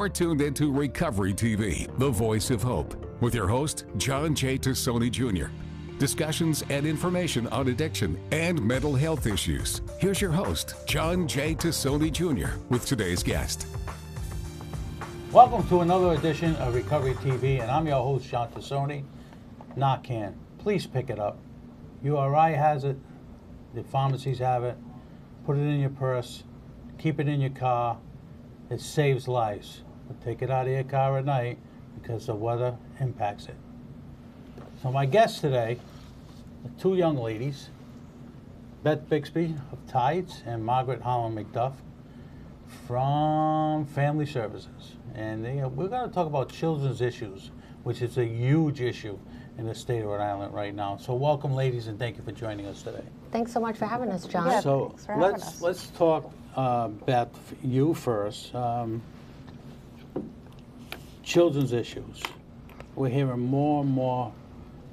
You're tuned into Recovery TV, the voice of hope, with your host, John J. Tassoni Jr. Discussions and information on addiction and mental health issues. Here's your host, John J. Tassoni Jr., with today's guest. Welcome to another edition of Recovery TV, and I'm your host, John Tassoni. Narcan, please pick it up. URI has it, the pharmacies have it. Put it in your purse, keep it in your car. It saves lives. But take it out of your car at night because the weather impacts it. So my guests today are two young ladies, Beth Bixby of Tides and Margaret Holland McDuff from Family Services. And we're going to talk about children's issues, which is a huge issue in the state of Rhode Island right now. So welcome, ladies, and thank you for joining us today. Thanks so much for having us, John. Yeah, So thanks for having us. let's talk, Beth, you first. Children's issues. We're hearing more and more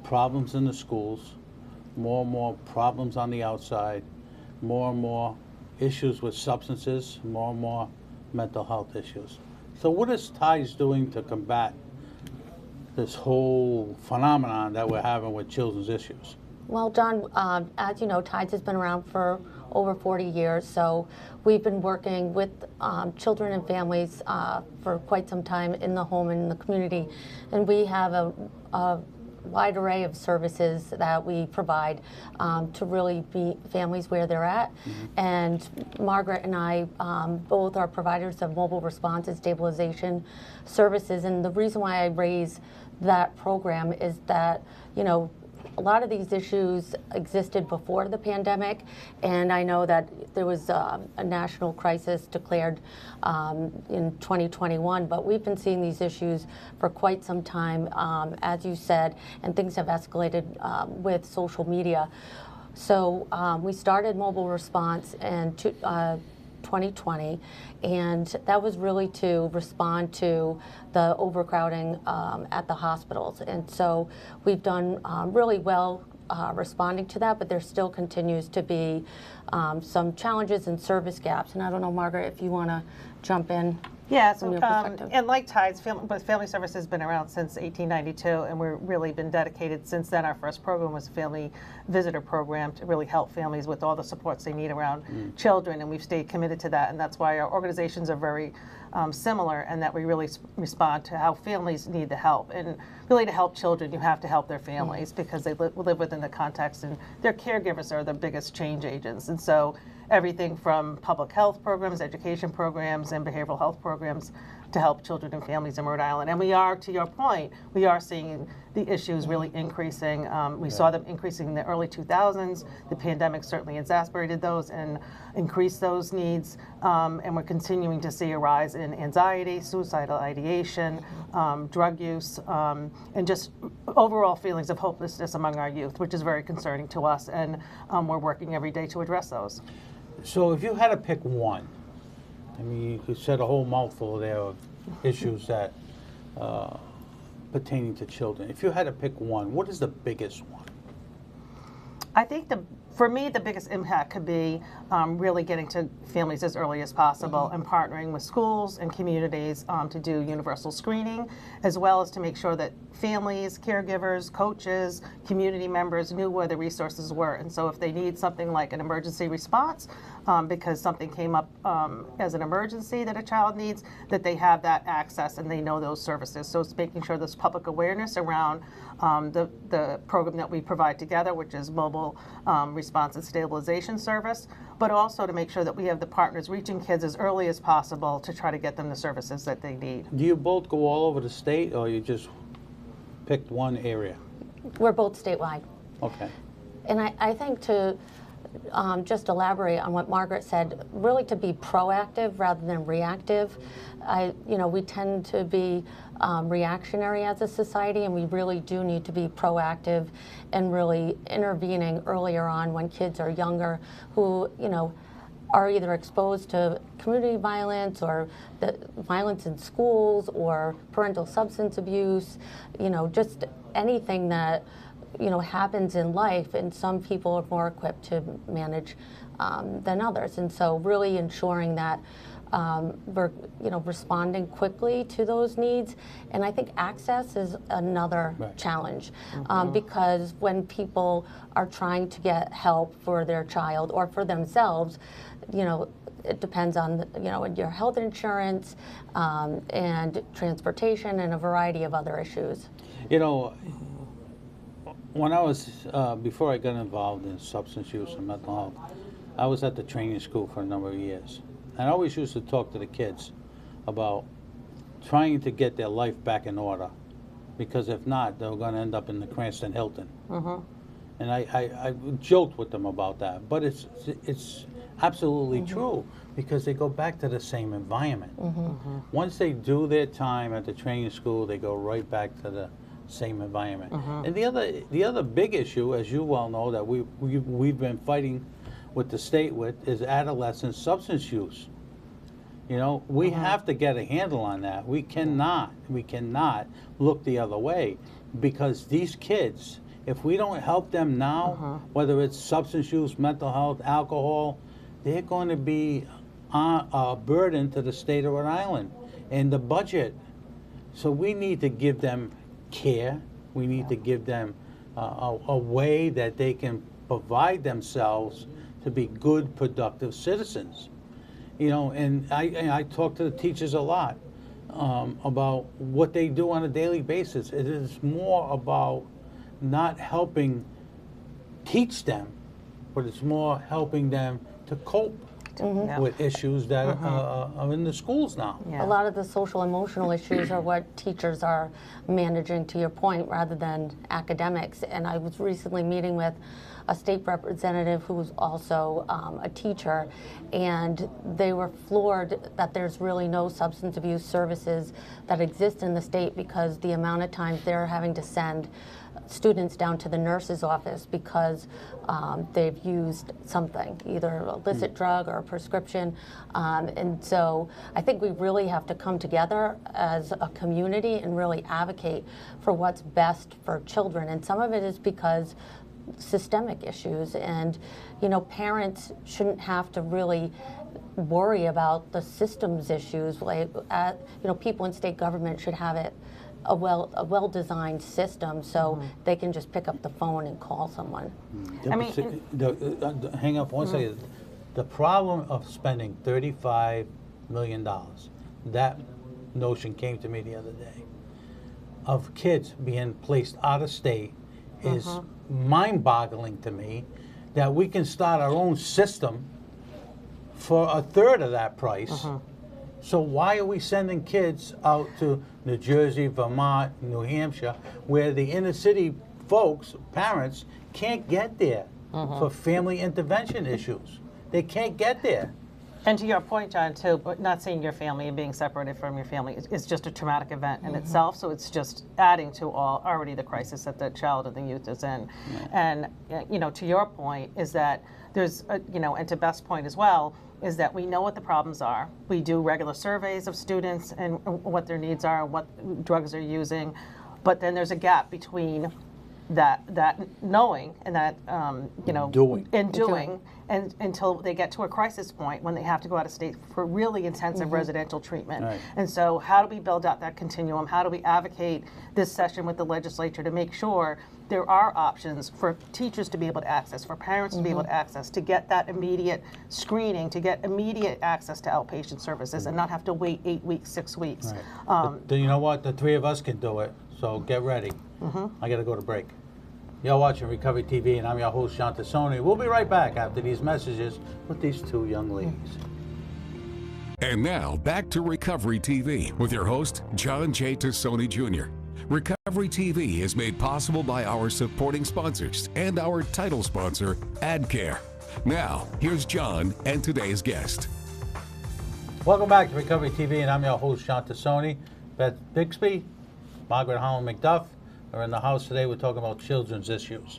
problems in the schools, more and more problems on the outside, more and more issues with substances, more and more mental health issues. So what is Tides doing to combat this whole phenomenon that we're having with children's issues? Well, John, as you know, Tides has been around for over 40 years, so we've been working with children and families for quite some time in the home and in the community, and we have a wide array of services that we provide to really meet families where they're at. And Margaret and I both are providers of mobile response and stabilization services, and the reason why I raise that program is that, you know, a lot of these issues existed before the pandemic, and I know that there was a national crisis declared in 2021, but we've been seeing these issues for quite some time, as you said, and things have escalated with social media. So we started Mobile Response in 2020, and that was really to respond to the overcrowding at the hospitals. And so we've done really well responding to that, but there still continues to be some challenges and service gaps. And I don't know, Margaret, if you want to jump in. Yeah, from so your perspective. and like Tides, Family Services has been around since 1892, and we've really been dedicated since then. Our first program was a family visitor program to really help families with all the supports they need around children, and we've stayed committed to that, and that's why our organizations are very similar, and that we really respond to how families need the help. And really, to help children, you have to help their families because they live within the context, and their caregivers are the biggest change agents. And so everything from public health programs, education programs, and behavioral health programs to help children and families in Rhode Island. And we are, to your point, we are seeing the issues really increasing. We saw them increasing in the early 2000s. The pandemic certainly exacerbated those and increased those needs. And we're continuing to see a rise in anxiety, suicidal ideation, drug use, and just overall feelings of hopelessness among our youth, which is very concerning to us. And we're working every day to address those. So if you had to pick one, I mean, you could said a whole mouthful there of issues that pertaining to children. If you had to pick one, what is the biggest one? I think for me, the biggest impact could be really getting to families as early as possible and partnering with schools and communities to do universal screening, as well as to make sure that families, caregivers, coaches, community members knew where the resources were. And so if they need something like an emergency response, because something came up as an emergency that a child needs, that they have that access and they know those services. So it's making sure there's public awareness around the program that we provide together, which is Mobile Response and Stabilization Service, but also to make sure that we have the partners reaching kids as early as possible to try to get them the services that they need. Do you both go all over the state, or you just picked one area? We're both statewide. Okay. And I think to just elaborate on what Margaret said, really to be proactive rather than reactive. We tend to be reactionary as a society, and we really do need to be proactive and really intervening earlier on when kids are younger, who, are either exposed to community violence or the violence in schools or parental substance abuse, just anything that happens in life, and some people are more equipped to manage than others. And so really ensuring that responding quickly to those needs. And I think access is another challenge, because when people are trying to get help for their child or for themselves, it depends on your health insurance and transportation and a variety of other issues. When I was, before I got involved in substance use and mental health, I was at the training school for a number of years. And I always used to talk to the kids about trying to get their life back in order, because if not, they're going to end up in the Cranston Hilton. And I joked with them about that, but it's absolutely true, because they go back to the same environment. Once they do their time at the training school, they go right back to the same environment. And the other big issue, as you well know, that we've been fighting with the state with, is adolescent substance use. We have to get a handle on that. We cannot look the other way, because these kids, if we don't help them now, whether it's substance use, mental health, alcohol, they're going to be a burden to the state of Rhode Island and the budget. So we need to give them care. We need to give them a way that they can provide themselves to be good, productive citizens. And I talk to the teachers a lot about what they do on a daily basis. It is more about not helping teach them, but it's more helping them to cope with issues that are in the schools now. A lot of the social emotional issues are what teachers are managing, to your point, rather than academics. And I was recently meeting with a state representative who was also a teacher, and they were floored that there's really no substance abuse services that exist in the state, because the amount of times they're having to send students down to the nurse's office because they've used something, either an illicit drug or a prescription. And so I think we really have to come together as a community and really advocate for what's best for children. And some of it is because systemic issues, and parents shouldn't have to really worry about the systems issues. Like people in state government should have it a well-designed system, so they can just pick up the phone and call someone. Hang up one second. The problem of spending $35 million, that notion came to me the other day, of kids being placed out of state, is mind-boggling to me, that we can start our own system for a third of that price. So why are we sending kids out to New Jersey, Vermont, New Hampshire, where the inner city folks, parents, can't get there for family intervention issues? They can't get there. And to your point, John, too, but not seeing your family and being separated from your family is just a traumatic event in itself. So it's just adding to already the crisis that the child and the youth is in. And to your point is that there's, and to Beth's point as well, is that we know what the problems are. We do regular surveys of students and what their needs are, what drugs they're using, but then there's a gap between that knowing and that doing and until they get to a crisis point when they have to go out of state for really intensive residential treatment. And so how do we build out that continuum? How do we advocate this session with the legislature to make sure there are options for teachers to be able to access, for parents to be able to access, to get that immediate screening, to get immediate access to outpatient services and not have to wait 8 weeks, 6 weeks. You know what? The three of us can do it, so get ready. I got to go to break. You're watching Recovery TV, and I'm your host, John Tassoni. We'll be right back after these messages with these two young ladies. And now, back to Recovery TV with your host, John J. Tassoni Jr. Recovery TV is made possible by our supporting sponsors and our title sponsor, AdCare. Now, here's John and today's guest. Welcome back to Recovery TV, and I'm your host, John Tassoni. Beth Bixby, Margaret Holland McDuff are in the house today. We're talking about children's issues.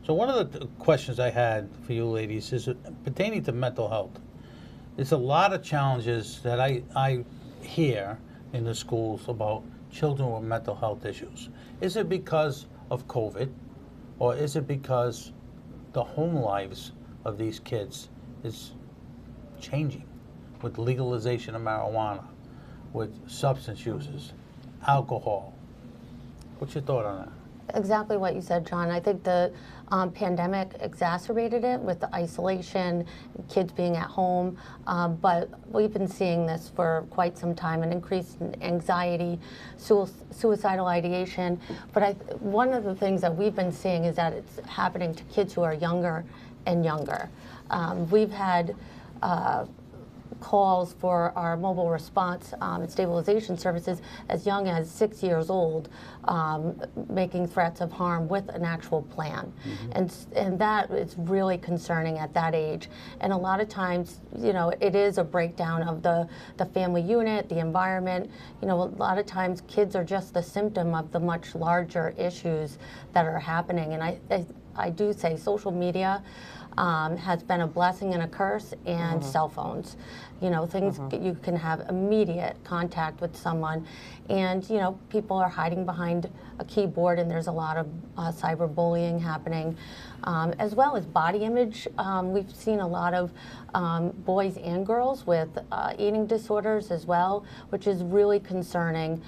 So one of the questions I had for you ladies is pertaining to mental health. There's a lot of challenges that I hear in the schools about children with mental health issues. Is it because of COVID, or is it because the home lives of these kids is changing? with legalization of marijuana, with substance uses, alcohol. What's your thought on that? Exactly what you said, John. I think the pandemic exacerbated it with the isolation, kids being at home, but we've been seeing this for quite some time, an increase in anxiety, suicidal ideation. But one of the things that we've been seeing is that it's happening to kids who are younger and younger. We've had calls for our mobile response and stabilization services as young as 6 years old, making threats of harm with an actual plan. And that is really concerning at that age. And a lot of times, you know, it is a breakdown of the family unit, the environment. You know, a lot of times kids are just the symptom of the much larger issues that are happening. And I do say social media has been a blessing and a curse, and cell phones. You know, things you can have immediate contact with someone, and you know, people are hiding behind a keyboard, and there's a lot of cyberbullying happening, as well as body image. We've seen a lot of boys and girls with eating disorders as well, which is really concerning.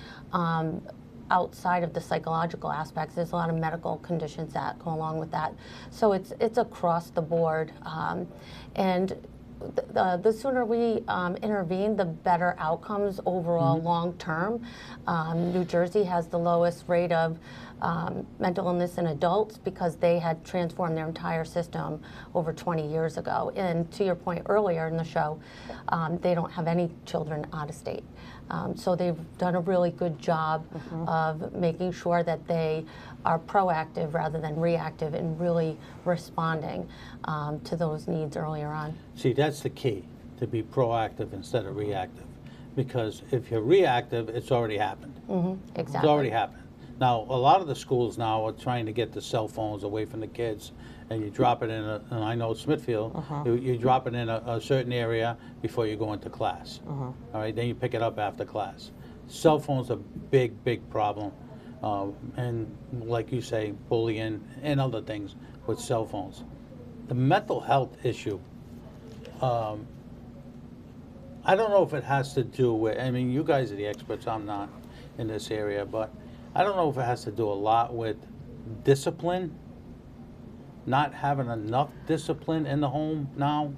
Outside of the psychological aspects, there's a lot of medical conditions that go along with that. So it's across the board, and the sooner we intervene, the better outcomes overall long term. New Jersey has the lowest rate of mental illness in adults because they had transformed their entire system over 20 years ago. And to your point earlier in the show, they don't have any children out of state. So they've done a really good job of making sure that they are proactive rather than reactive and really responding to those needs earlier on. See, that's the key, to be proactive instead of reactive. Because if you're reactive, it's already happened. Exactly. It's already happened. Now, a lot of the schools now are trying to get the cell phones away from the kids, and you drop it in and I know Smithfield, you drop it in a certain area before you go into class. All right, then you pick it up after class. Cell phones are a big, big problem. And like you say, bullying and other things with cell phones. The mental health issue, I don't know if it has to do with, I mean, you guys are the experts, I'm not in this area, but I don't know if it has to do a lot with discipline, not having enough discipline in the home now.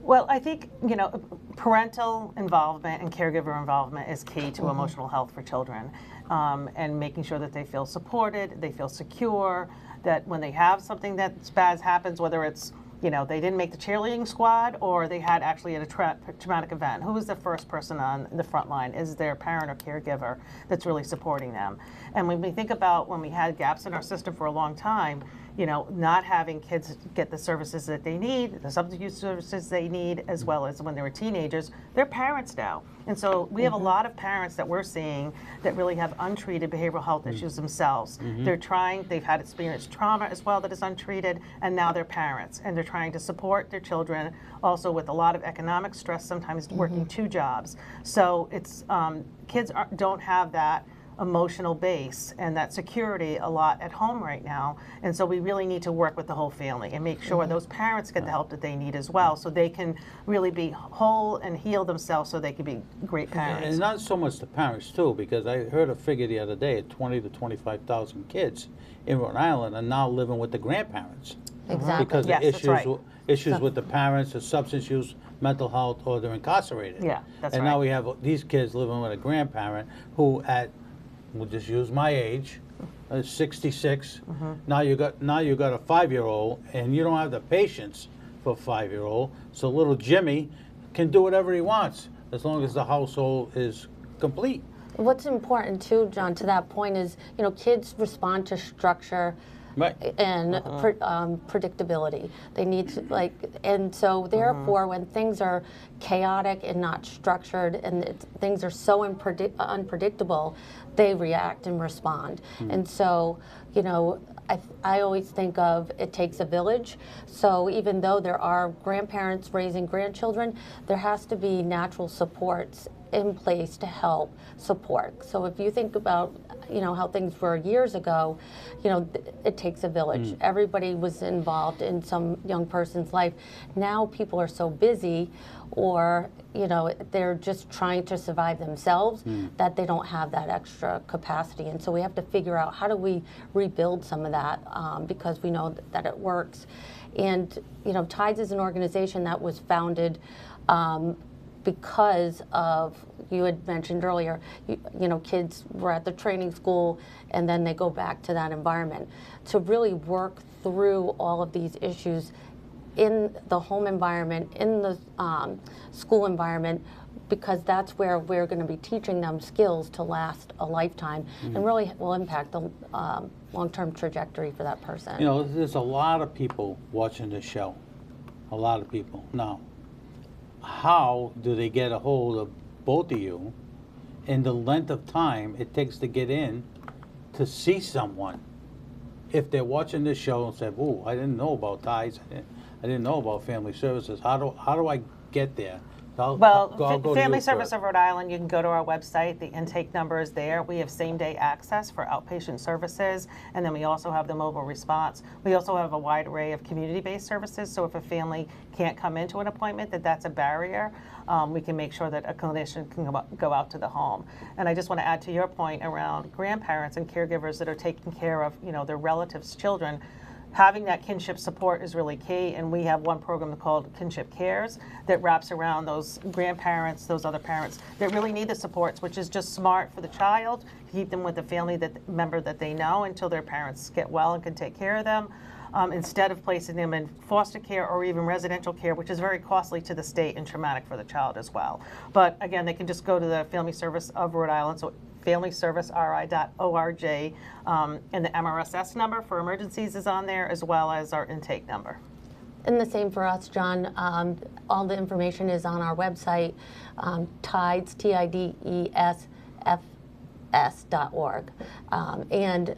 Well, I think, you know, parental involvement and caregiver involvement is key to emotional health for children, and making sure that they feel supported, they feel secure, that when they have something that's bad happens, whether it's, you know, they didn't make the cheerleading squad or they had actually a traumatic event, who is the first person on the front line? Is their parent or caregiver that's really supporting them? And when we think about when we had gaps in our system for a long time, you know, not having kids get the services that they need, the substance use services they need, as well as when they were teenagers, they're parents now. And so we have a lot of parents that we're seeing that really have untreated behavioral health issues themselves. They're trying, they've had experienced trauma as well that is untreated, and now they're parents. And they're trying to support their children, also with a lot of economic stress, sometimes working 2 jobs. So it's, kids don't have that emotional base and that security a lot at home right now, and so we really need to work with the whole family and make sure those parents get the help that they need as well, so they can really be whole and heal themselves, so they can be great parents. And not so much the parents too, because I heard a figure the other day, 20 to 25,000 kids in Rhode Island are now living with the grandparents. Exactly. Because Yes, of that's right. issues with the parents, the substance use, mental health, or they're incarcerated. Yeah, that's and right. now we have these kids living with a grandparent who we'll just use my age, 66. Now you got a 5-year-old, and you don't have the patience for a 5-year-old. So little Jimmy can do whatever he wants as long as the household is complete. What's important too, John, to that point is, you know, kids respond to structure Right. and predictability. They need to, like, and so therefore when things are chaotic and not structured and things are so unpredictable, they react and respond. And so, you know, I always think of it takes a village. So even though there are grandparents raising grandchildren, there has to be natural supports in place to help support. So if you think about, how things were years ago, it takes a village. Everybody was involved in some young person's life. Now people are so busy, or they're just trying to survive themselves, that they don't have that extra capacity. And so we have to figure out, how do we rebuild some of that, because we know that it works. And Tides is an organization that was founded because of, you had mentioned earlier, kids were at the training school and then they go back to that environment. To really work through all of these issues in the home environment, in the school environment, because that's where we're going to be teaching them skills to last a lifetime and really will impact the long-term trajectory for that person. There's a lot of people watching this show, a lot of people. Now, how do they get a hold of both of you, and the length of time it takes to get in to see someone? If they're watching this show and say, "Oh, I didn't know about Tides, I didn't know about Family Services. How do I get there?" I'll go to Family you Service first. of Rhode Island, you can go to our website. The intake number is there. We have same-day access for outpatient services, and then we also have the mobile response. We also have a wide array of community-based services, so if a family can't come into an appointment, that's a barrier, we can make sure that a clinician can go out to the home. And I just want to add to your point around grandparents and caregivers that are taking care of their relatives' children. Having that kinship support is really key, and we have one program called Kinship Cares that wraps around those grandparents, those other parents that really need the supports, which is just smart for the child to keep them with the member that they know until their parents get well and can take care of them, instead of placing them in foster care or even residential care, which is very costly to the state and traumatic for the child as well. But again, they can just go to the Family Service of Rhode Island, so FamilyServiceRI.org, and the MRSS number for emergencies is on there, as well as our intake number. And the same for us, John. All the information is on our website, Tides, TIDESFS.org. And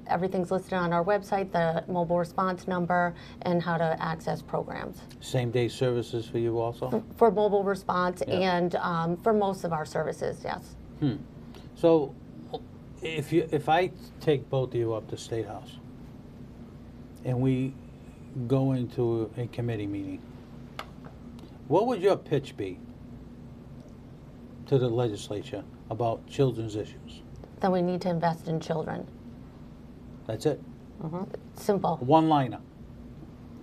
everything's listed on our website, the mobile response number, and how to access programs. Same-day services for you also? For mobile response and for most of our services, yes. So, if I take both of you up to State House, and we go into a committee meeting, what would your pitch be to the legislature about children's issues? Then we need to invest in children. That's it? Simple. One-liner.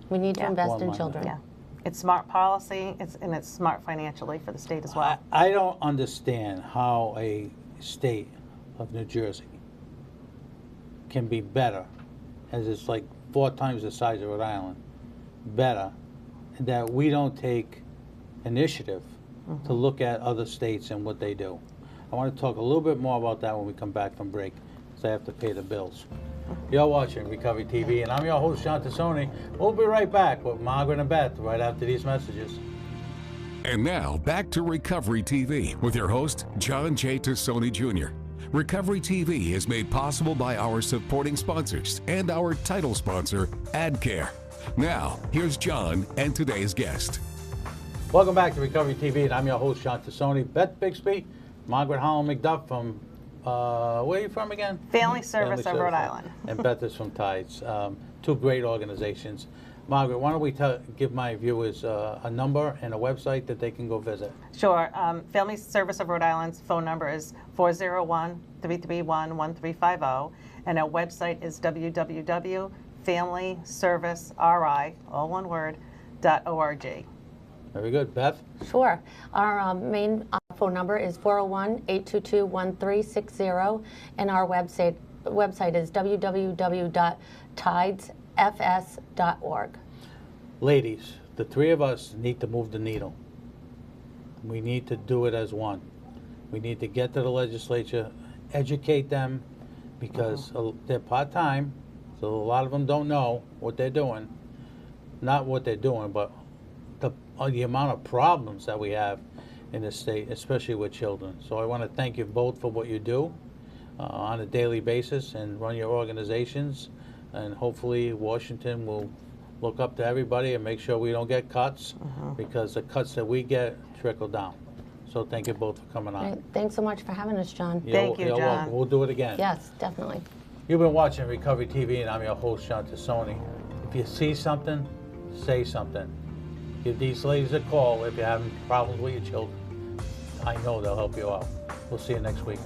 We need to invest in One-liner. children. Yeah, it's smart policy, and it's smart financially for the state as well. I don't understand how a state of New Jersey can be better, as it's like 4 times the size of Rhode Island, better, that we don't take initiative to look at other states and what they do. I want to talk a little bit more about that when we come back from break, because I have to pay the bills. You're watching Recovery TV, and I'm your host, John Tassoni. We'll be right back with Margaret and Beth right after these messages. And now, back to Recovery TV with your host, John J. Tassoni Jr. Recovery TV is made possible by our supporting sponsors and our title sponsor, AdCare. Now, here's John and today's guest. Welcome back to Recovery TV, and I'm your host, John Tassoni. Beth Bixby, Margaret Holland McDuff from, where are you from again? Family Service of Rhode Island. And Beth is from Tides. 2 great organizations. Margaret, why don't we give my viewers a number and a website that they can go visit? Sure. Family Service of Rhode Island's phone number is 401-331-1350, and our website is www.familyserviceri, all one word, .org. Very good. Beth? Sure. Our main phone number is 401-822-1360, and our website is www.tidesfs.org. Ladies, the 3 of us need to move the needle. We need to do it as one. We need to get to the legislature, educate them, because they're part-time, so a lot of them don't know what they're doing. Not what they're doing, but the amount of problems that we have in the state, especially with children. So I want to thank you both for what you do on a daily basis and run your organizations. And hopefully Washington will look up to everybody and make sure we don't get cuts, because the cuts that we get trickle down. So thank you both for coming on. Right. Thanks so much for having us, John. Thank you, You're John. welcome. We'll do it again. Yes, definitely. You've been watching Recovery TV, and I'm your host, John Tassoni. If you see something, say something. Give these ladies a call if you're having problems with your children. I know they'll help you out. We'll see you next week.